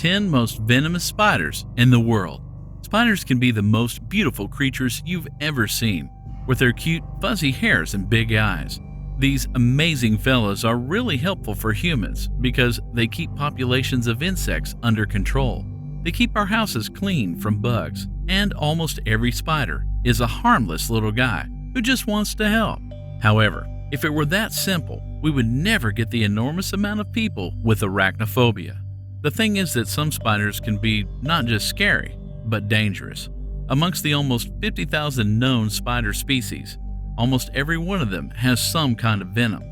10 most venomous spiders in the world. Spiders can be the most beautiful creatures you've ever seen, with their cute, fuzzy hairs and big eyes. These amazing fellows are really helpful for humans because they keep populations of insects under control. They keep our houses clean from bugs, and almost every spider is a harmless little guy who just wants to help. However, if it were that simple, we would never get the enormous amount of people with arachnophobia. The thing is that some spiders can be not just scary, but dangerous. Amongst the almost 50,000 known spider species, almost every one of them has some kind of venom.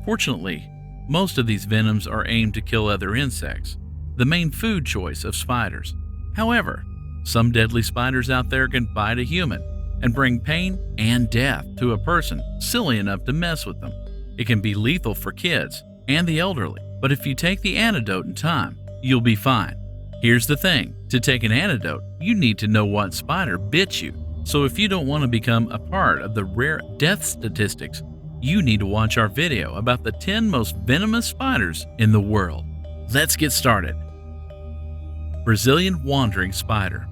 Fortunately, most of these venoms are aimed to kill other insects, the main food choice of spiders. However, some deadly spiders out there can bite a human and bring pain and death to a person silly enough to mess with them. It can be lethal for kids and the elderly, but if you take the antidote in time, you'll be fine. Here's the thing, to take an antidote, you need to know what spider bit you. So if you don't want to become a part of the rare death statistics, you need to watch our video about the 10 most venomous spiders in the world. Let's get started. Brazilian wandering spider.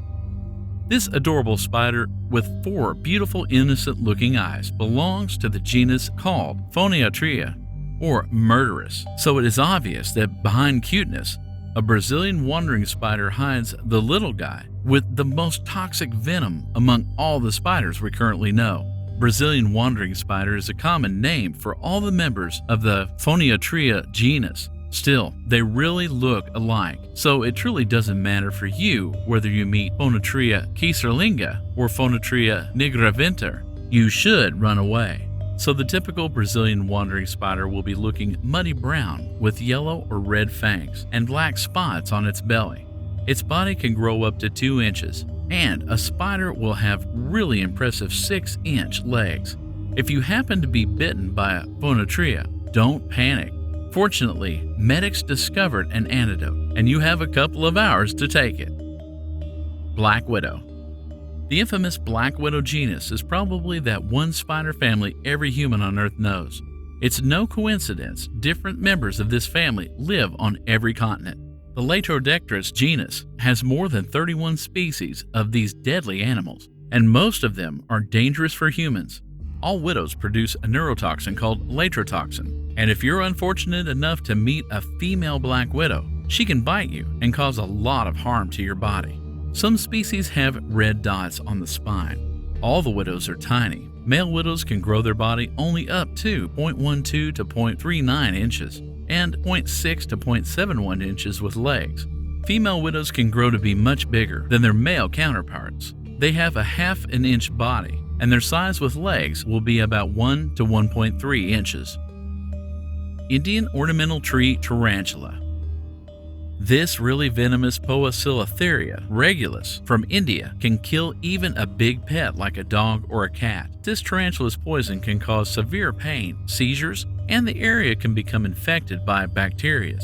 This adorable spider with 4 beautiful innocent-looking eyes belongs to the genus called Phoneotria, or murderous. So it is obvious that behind cuteness, a Brazilian wandering spider hides the little guy with the most toxic venom among all the spiders we currently know. Brazilian wandering spider is a common name for all the members of the Phoneotria genus. Still, they really look alike, so it truly doesn't matter for you whether you meet Phoneotria caesarelinga or Phoneotria nigraventer. You should run away. So the typical Brazilian wandering spider will be looking muddy brown with yellow or red fangs and black spots on its belly. Its body can grow up to 2 inches, and a spider will have really impressive 6-inch legs. If you happen to be bitten by a Phoneotria, don't panic. Fortunately, medics discovered an antidote, and you have a couple of hours to take it. Black widow. The infamous black widow genus is probably that one spider family every human on Earth knows. It's no coincidence different members of this family live on every continent. The Latrodectrus genus has more than 31 species of these deadly animals, and most of them are dangerous for humans. All widows produce a neurotoxin called latrotoxin, and if you're unfortunate enough to meet a female black widow, she can bite you and cause a lot of harm to your body. Some species have red dots on the spine. All the widows are tiny. Male widows can grow their body only up to 0.12 to 0.39 inches and 0.6 to 0.71 inches with legs. Female widows can grow to be much bigger than their male counterparts. They have a half an inch body, and their size with legs will be about 1 to 1.3 inches. Indian ornamental tree tarantula. This really venomous Poecilotheria regulus from India can kill even a big pet like a dog or a cat. This tarantula's poison can cause severe pain, seizures, and the area can become infected by bacteria.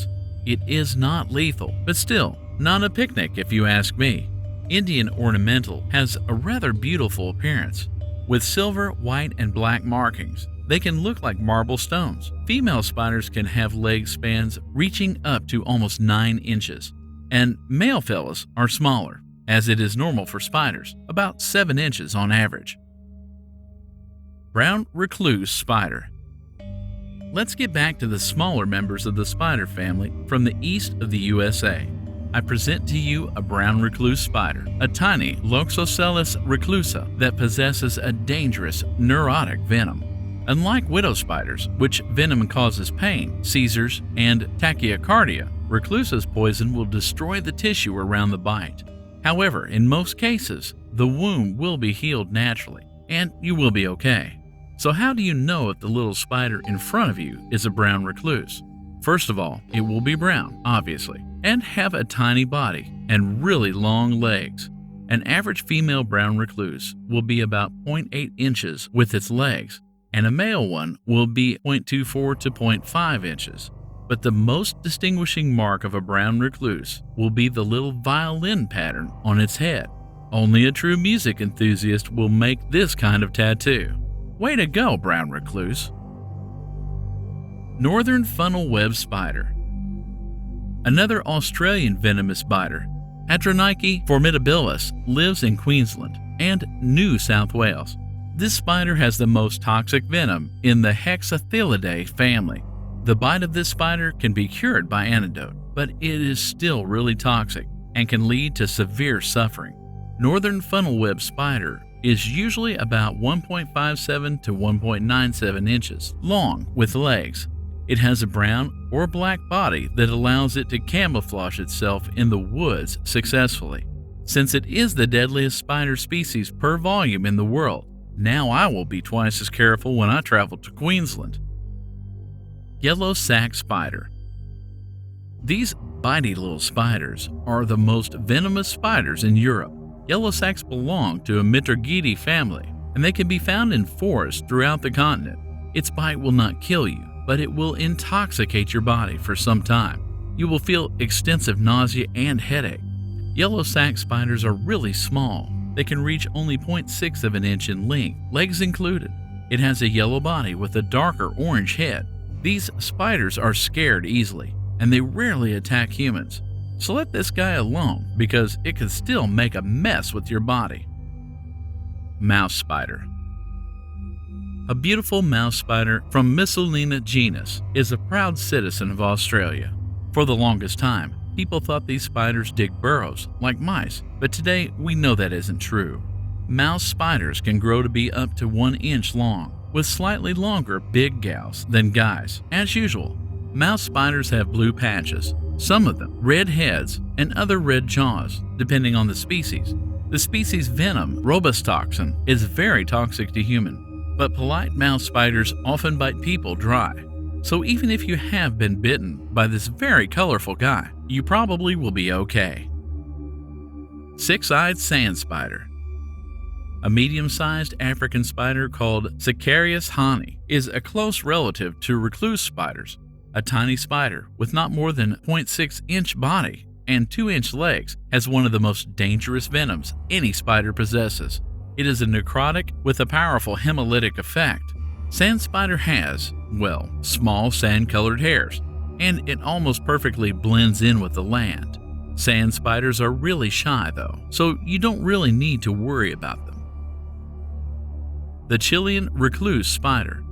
It is not lethal, but still, not a picnic if you ask me. Indian ornamental has a rather beautiful appearance. With silver, white, and black markings, they can look like marble stones. Female spiders can have leg spans reaching up to almost 9 inches, and male fellas are smaller, as it is normal for spiders, about 7 inches on average. Brown recluse spider. Let's get back to the smaller members of the spider family from the east of the USA. I present to you a brown recluse spider, a tiny Loxosceles reclusa that possesses a dangerous neurotic venom. Unlike widow spiders, which venom causes pain, seizures, and tachycardia, reclusa's poison will destroy the tissue around the bite. However, in most cases, the wound will be healed naturally, and you will be okay. So how do you know if the little spider in front of you is a brown recluse? First of all, it will be brown, obviously, and have a tiny body and really long legs. An average female brown recluse will be about 0.8 inches with its legs, and a male one will be 0.24 to 0.5 inches. But the most distinguishing mark of a brown recluse will be the little violin pattern on its head. Only a true music enthusiast will make this kind of tattoo. Way to go, brown recluse! Northern funnel web spider. Another Australian venomous biter, Arachnids formidabilis, lives in Queensland and New South Wales. This spider has the most toxic venom in the Hexathelidae family. The bite of this spider can be cured by antidote, but it is still really toxic and can lead to severe suffering. Northern funnel-web spider is usually about 1.57 to 1.97 inches long with legs. It has a brown or black body that allows it to camouflage itself in the woods successfully. Since it is the deadliest spider species per volume in the world, now I will be twice as careful when I travel to Queensland. Yellow sac spider. These bitey little spiders are the most venomous spiders in Europe. Yellow sacs belong to a Mitragidae family, and they can be found in forests throughout the continent. Its bite will not kill you, but it will intoxicate your body for some time. You will feel extensive nausea and headache. Yellow sac spiders are really small. They can reach only 0.6 of an inch in length, legs included. It has a yellow body with a darker orange head. These spiders are scared easily, and they rarely attack humans. So let this guy alone because it can still make a mess with your body. Mouse spider. A beautiful mouse spider from Missulina genus is a proud citizen of Australia. For the longest time, people thought these spiders dig burrows like mice, but today we know that isn't true. Mouse spiders can grow to be up to 1 inch long, with slightly longer big gals than guys. As usual, mouse spiders have blue patches, some of them red heads and other red jaws, depending on the species. The species venom, robustoxin, is very toxic to humans. But polite mouse spiders often bite people dry. So even if you have been bitten by this very colorful guy, you probably will be okay. Six-eyed sand spider. A medium-sized African spider called Sicarius hani is a close relative to recluse spiders. A tiny spider with not more than 0.6-inch body and 2-inch legs has one of the most dangerous venoms any spider possesses. It is a necrotic with a powerful hemolytic effect. Sand spider has, well, small sand-colored hairs, and it almost perfectly blends in with the land. Sand spiders are really shy though, so you don't really need to worry about them. The Chilean recluse spider.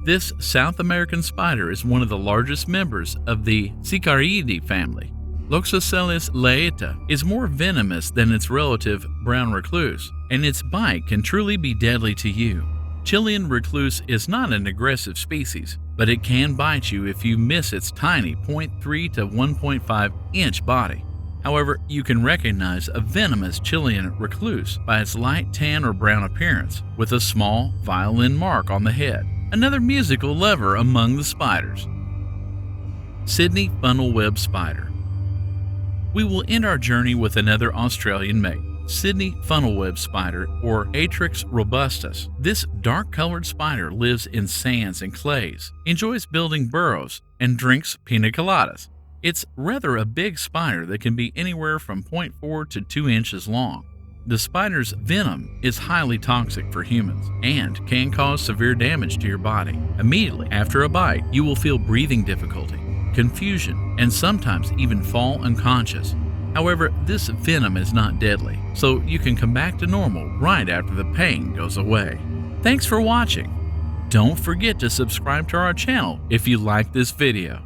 This South American spider is one of the largest members of the Sicariidae family. Loxosceles laeta is more venomous than its relative brown recluse, and its bite can truly be deadly to you. Chilean recluse is not an aggressive species, but it can bite you if you miss its tiny 0.3 to 1.5 inch body. However, you can recognize a venomous Chilean recluse by its light tan or brown appearance, with a small violin mark on the head, another musical lever among the spiders. Sydney funnel-web spider. We will end our journey with another Australian mate, Sydney funnel-web spider, or Atrix robustus. This dark-colored spider lives in sands and clays, enjoys building burrows, and drinks pina coladas. It's rather a big spider that can be anywhere from 0.4 to 2 inches long. The spider's venom is highly toxic for humans and can cause severe damage to your body. Immediately after a bite, you will feel breathing difficulty, confusion, and sometimes even fall unconscious. However, this venom is not deadly, so you can come back to normal right after the pain goes away. Thanks for watching. Don't forget to subscribe to our channel if you like this video.